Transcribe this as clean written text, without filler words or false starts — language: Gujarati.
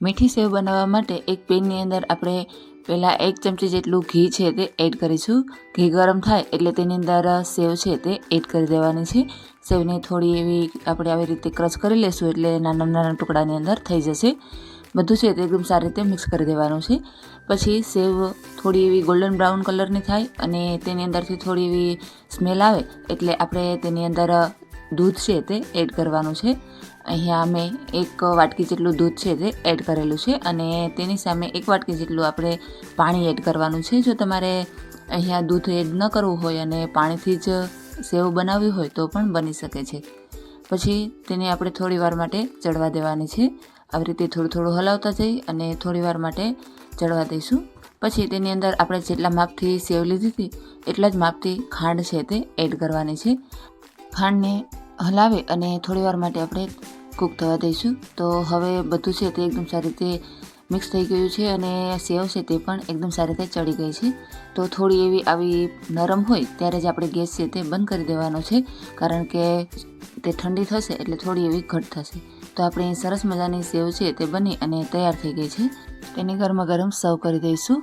મીઠી સેવ બનાવવા માટે એક પેનની અંદર આપણે પહેલાં 1 ચમચી જેટલું ઘી છે તે એડ કરીશું। ઘી ગરમ થાય એટલે તેની અંદર સેવ છે તે એડ કરી દેવાની છે। સેવને થોડી એવી આપણે આવી રીતે ક્રશ કરી લેશું એટલે નાના નાના ટુકડાની અંદર થઈ જશે। બધું છે તે એકદમ સારી રીતે મિક્સ કરી દેવાનું છે। પછી સેવ થોડી એવી ગોલ્ડન બ્રાઉન કલરની થાય અને તેની અંદરથી થોડી એવી સ્મેલ આવે એટલે આપણે તેની અંદર દૂધ છે તે એડ કરવાનું છે। અહીંયા મેં 1 વાટકી જેટલું દૂધ છે તે એડ કરેલું છે અને તેની સામે 1 વાટકી જેટલું આપણે પાણી એડ કરવાનું છે। જો તમારે અહીંયા દૂધ એડ ન કરવું હોય અને પાણીથી જ સેવ બનાવવી હોય તો પણ બની શકે છે। પછી તેને આપણે થોડી વાર માટે ચડવા દેવાની છે। આવી રીતે થોડું થોડું હલાવતા જઈ અને થોડી વાર માટે ચડવા દઈશું। પછી તેની અંદર આપણે જેટલા માપથી સેવ લીધી હતી એટલા જ માપથી ખાંડ છે તે એડ કરવાની છે। ખાંડને હલાવી અને થોડી વાર માટે આપણે કૂક થવા દઈશું। તો હવે બધું છે તે એકદમ સારી રીતે મિક્સ થઈ ગયું છે અને સેવ છે તે પણ એકદમ સારી રીતે ચડી ગઈ છે। તો થોડી એવી આવી નરમ હોય ત્યારે જ આપણે ગેસ છે તે બંધ કરી દેવાનો છે, કારણ કે તે ઠંડી થશે એટલે થોડી એવી ઘટ થશે। તો આપણે સરસ મજાની સેવ છે તે બની અને તૈયાર થઈ ગઈ છે। તેને ગરમા ગરમ સર્વ કરી દઈશું।